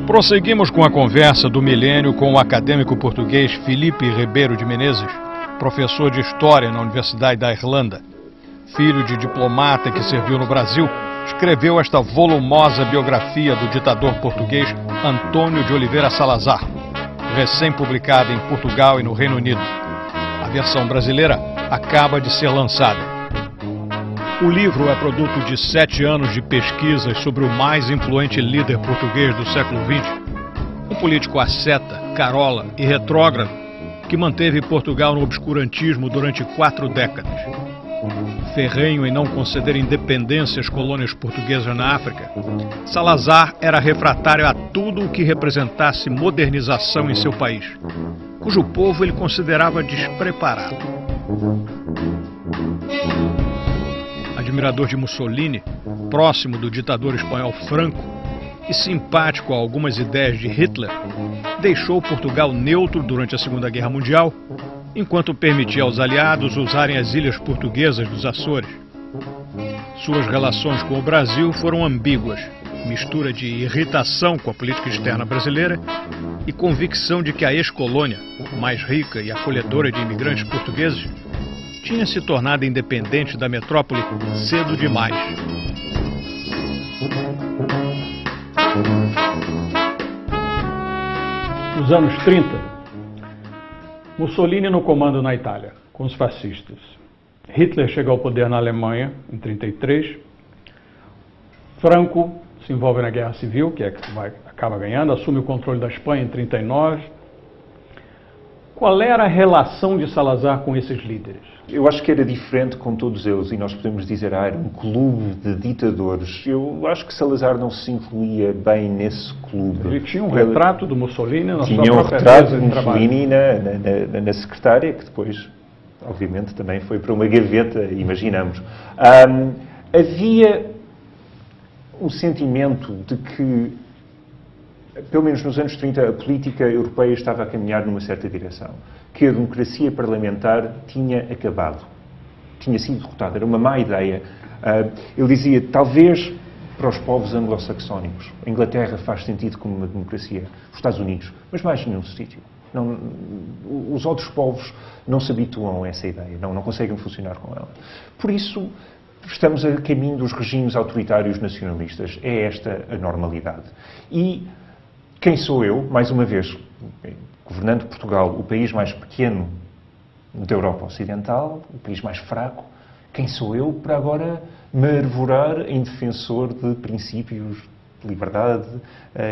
Prosseguimos com a conversa do milênio com o acadêmico português Filipe Ribeiro de Menezes, professor de História na Universidade da Irlanda. Filho de diplomata que serviu no Brasil, escreveu esta volumosa biografia do ditador português Antônio de Oliveira Salazar, recém-publicada em Portugal e no Reino Unido. A versão brasileira acaba de ser lançada. O livro é produto de 7 anos de pesquisas sobre o mais influente líder português do século XX, um político asceta, carola e retrógrado que manteve Portugal no obscurantismo durante 4 décadas. Ferrenho em não conceder independência às colônias portuguesas na África, Salazar era refratário a tudo o que representasse modernização em seu país, cujo povo ele considerava despreparado. Admirador de Mussolini, próximo do ditador espanhol Franco e simpático a algumas ideias de Hitler, deixou Portugal neutro durante a Segunda Guerra Mundial, enquanto permitia aos aliados usarem as ilhas portuguesas dos Açores. Suas relações com o Brasil foram ambíguas, mistura de irritação com a política externa brasileira e convicção de que a ex-colônia, mais rica e acolhedora de imigrantes portugueses, tinha se tornado independente da metrópole cedo demais. Nos anos 30, Mussolini no comando na Itália, com os fascistas. Hitler chega ao poder na Alemanha, em 33. Franco se envolve na Guerra Civil, que acaba ganhando, assume o controle da Espanha em 39. Qual era a relação de Salazar com esses líderes? Eu acho que era diferente com todos eles, e nós podemos dizer, era um clube de ditadores. Eu acho que Salazar não se incluía bem nesse clube. Ele tinha um retrato do Mussolini na sua própria Tinha um retrato de Mussolini na secretária, que depois, obviamente, também foi para uma gaveta, imaginamos. Havia um sentimento de que, pelo menos nos anos 30, a política europeia estava a caminhar numa certa direção. Que a democracia parlamentar tinha acabado. Tinha sido derrotada. Era uma má ideia. Ele dizia, talvez para os povos anglo-saxónicos. A Inglaterra faz sentido como uma democracia. Os Estados Unidos. Mas mais nenhum sítio. Os outros povos não se habituam a essa ideia. Não conseguem funcionar com ela. Por isso, estamos a caminho dos regimes autoritários nacionalistas. É esta a normalidade. E quem sou eu, mais uma vez, governando Portugal, o país mais pequeno da Europa Ocidental, o país mais fraco, quem sou eu para agora me arvorar em defensor de princípios de liberdade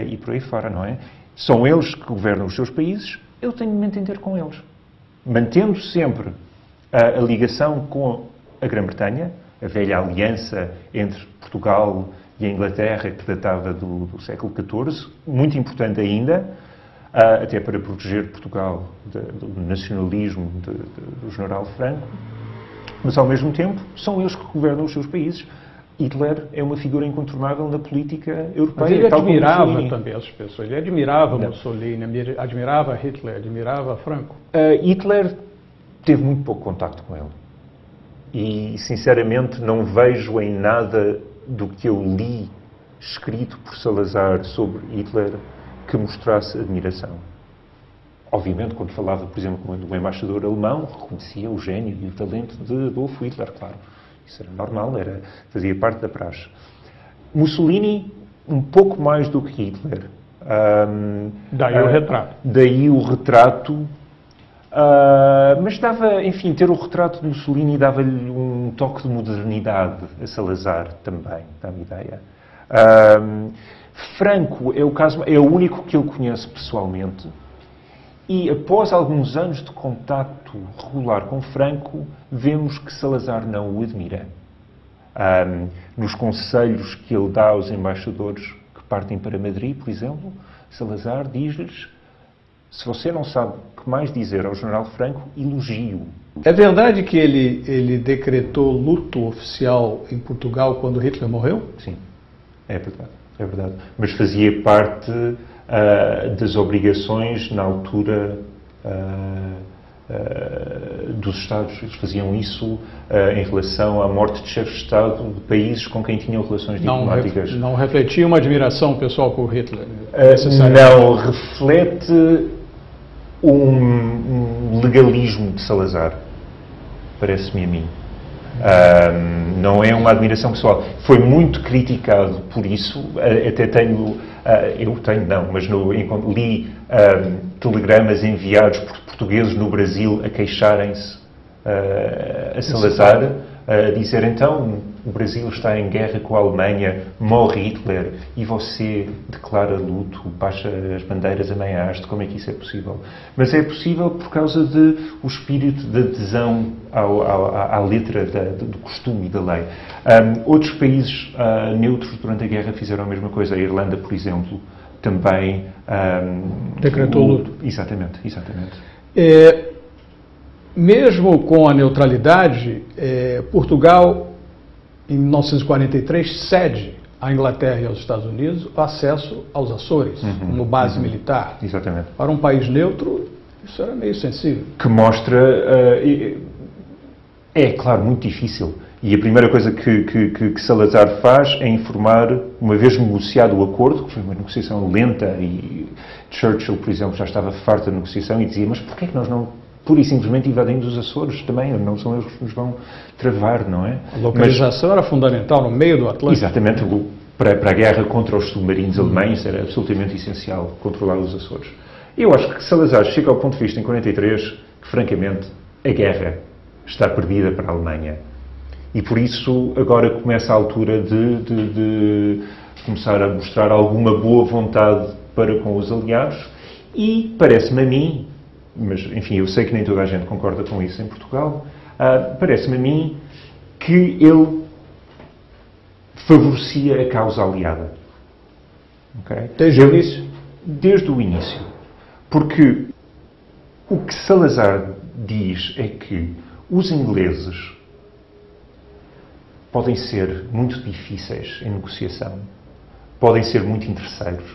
e por aí fora, não é? São eles que governam os seus países, eu tenho de me entender com eles. Mantendo sempre a ligação com a Grã-Bretanha, a velha aliança entre Portugal e a Inglaterra, que datava do século XIV, muito importante ainda, até para proteger Portugal do nacionalismo do general Franco, mas ao mesmo tempo são eles que governam os seus países. Hitler é uma figura incontornável na política europeia. Mas ele admirava também as pessoas, ele admirava Mussolini, admirava Hitler, admirava Franco. Hitler teve muito pouco contacto com ele. E, sinceramente, não vejo em nada do que eu li escrito por Salazar sobre Hitler que mostrasse admiração. Obviamente, quando falava, por exemplo, do embaixador alemão, reconhecia o gênio e o talento de Adolf Hitler, claro. Isso era normal, fazia parte da praxe. Mussolini, um pouco mais do que Hitler. Daí o retrato. Daí o retrato. Mas dava, enfim, ter o retrato de Mussolini dava-lhe um toque de modernidade a Salazar também, dá-me ideia. Franco é o único que eu conheço pessoalmente e após alguns anos de contacto regular com Franco, vemos que Salazar não o admira. Nos conselhos que ele dá aos embaixadores que partem para Madrid, por exemplo, Salazar diz-lhes: se você não sabe o que mais dizer ao general Franco, elogio-o. É verdade que ele decretou luto oficial em Portugal quando Hitler morreu? Sim, é verdade. Mas fazia parte das obrigações na altura dos Estados. Eles faziam isso em relação à morte de chefes de Estado de países com quem tinham relações diplomáticas. Não refletia uma admiração pessoal por Hitler? Não, reflete um legalismo de Salazar, parece-me a mim. Não é uma admiração pessoal. Foi muito criticado por isso. Até tenho, mas li telegramas enviados por portugueses no Brasil a queixarem-se a Salazar, a dizer: então o Brasil está em guerra com a Alemanha, morre Hitler e você declara luto, baixa as bandeiras a meia haste. Como é que isso é possível? Mas é possível por causa do espírito de adesão à letra do costume e da lei. Outros países neutros durante a guerra fizeram a mesma coisa. A Irlanda, por exemplo, também decretou luto. Exatamente. Mesmo com a neutralidade, Portugal, em 1943, cede à Inglaterra e aos Estados Unidos o acesso aos Açores, como base militar. Exatamente. Para um país neutro, isso era meio sensível. Que mostra... claro, muito difícil. E a primeira coisa que Salazar faz é informar, uma vez negociado o acordo, que foi uma negociação lenta, e Churchill, por exemplo, já estava farto da negociação e dizia: mas porquê é que nós não pura e simplesmente invadimos os Açores também? Não são eles que nos vão travar, não é? A localização era fundamental no meio do Atlântico. Exatamente. Para a guerra contra os submarinos alemães era absolutamente essencial controlar os Açores. Eu acho que Salazar chega ao ponto de vista em 43 que, francamente, a guerra está perdida para a Alemanha. E por isso agora começa a altura de começar a mostrar alguma boa vontade para com os aliados, e parece-me a mim, mas enfim, eu sei que nem toda a gente concorda com isso em Portugal, parece-me a mim que ele favorecia a causa aliada. Okay? Desde o início? Desde o início. Porque o que Salazar diz é que os ingleses podem ser muito difíceis em negociação, podem ser muito interesseiros,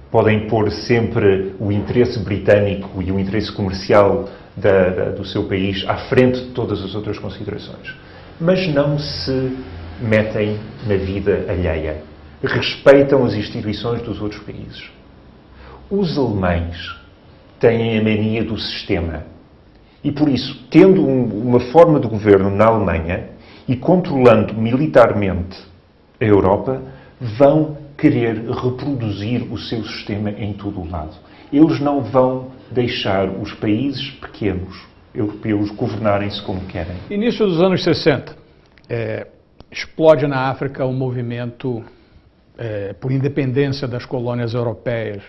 podem pôr sempre o interesse britânico e o interesse comercial do seu país à frente de todas as outras considerações, mas não se metem na vida alheia, respeitam as instituições dos outros países. Os alemães têm a mania do sistema e, por isso, tendo uma forma de governo na Alemanha e controlando militarmente a Europa, vão querer reproduzir o seu sistema em todo o lado. Eles não vão deixar os países pequenos europeus governarem-se como querem. Início dos anos 60, explode na África um movimento por independência das colônias europeias,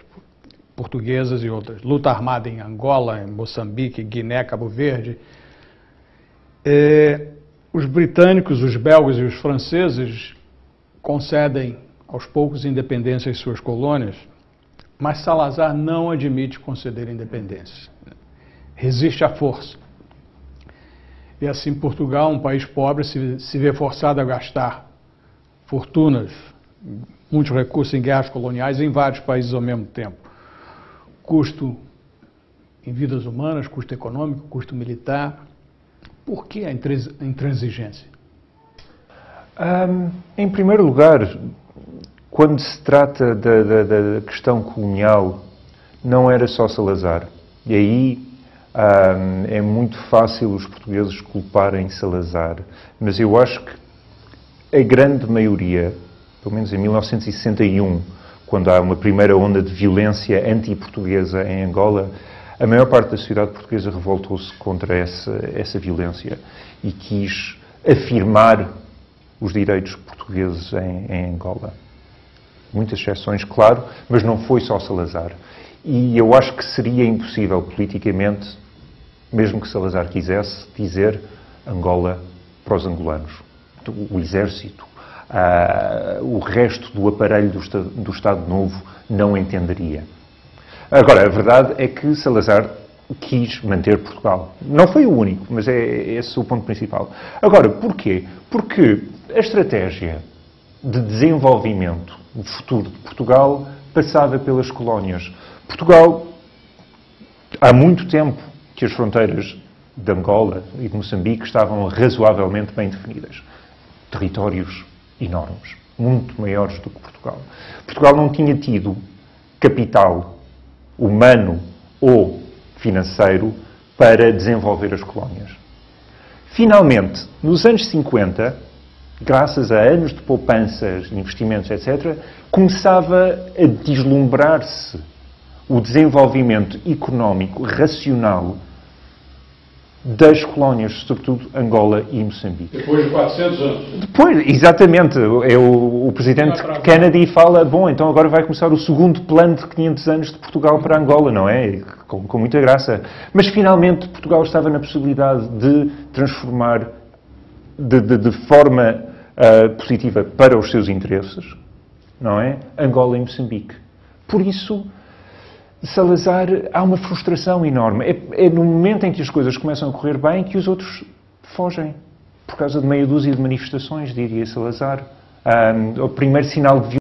portuguesas e outras. Luta armada em Angola, em Moçambique, Guiné, Cabo Verde. Os britânicos, os belgas e os franceses concedem aos poucos independência em suas colônias, mas Salazar não admite conceder independência. Resiste à força. E assim Portugal, um país pobre, se vê forçado a gastar fortunas, muitos recursos em guerras coloniais em vários países ao mesmo tempo. Custo em vidas humanas, custo econômico, custo militar. Por que a intransigência? Em primeiro lugar, quando se trata da questão colonial, não era só Salazar. E aí é muito fácil os portugueses culparem Salazar. Mas eu acho que a grande maioria, pelo menos em 1961, quando há uma primeira onda de violência anti-portuguesa em Angola, a maior parte da sociedade portuguesa revoltou-se contra essa violência e quis afirmar os direitos portugueses em Angola. Muitas exceções, claro, mas não foi só Salazar. E eu acho que seria impossível politicamente, mesmo que Salazar quisesse, dizer Angola para os angolanos. O exército, o resto do aparelho do Estado Novo não entenderia. Agora, a verdade é que Salazar quis manter Portugal. Não foi o único, mas é esse o ponto principal. Agora, porquê? Porque a estratégia de desenvolvimento do futuro de Portugal passava pelas colónias. Portugal, há muito tempo, que as fronteiras de Angola e de Moçambique estavam razoavelmente bem definidas. Territórios enormes, muito maiores do que Portugal. Portugal não tinha tido capital humano ou financeiro para desenvolver as colónias. Finalmente, nos anos 50, graças a anos de poupanças, investimentos, etc., começava a deslumbrar-se o desenvolvimento económico racional das colónias, sobretudo Angola e Moçambique. Depois de 400 anos. Depois, exatamente. O presidente Kennedy fala, bom, então agora vai começar o segundo plano de 500 anos de Portugal para Angola, não é? Com muita graça. Mas finalmente Portugal estava na possibilidade de transformar de forma positiva para os seus interesses, não é? Angola e Moçambique. Por isso, Salazar, há uma frustração enorme. É no momento em que as coisas começam a correr bem que os outros fogem. Por causa de meia dúzia de manifestações, diria Salazar. O primeiro sinal de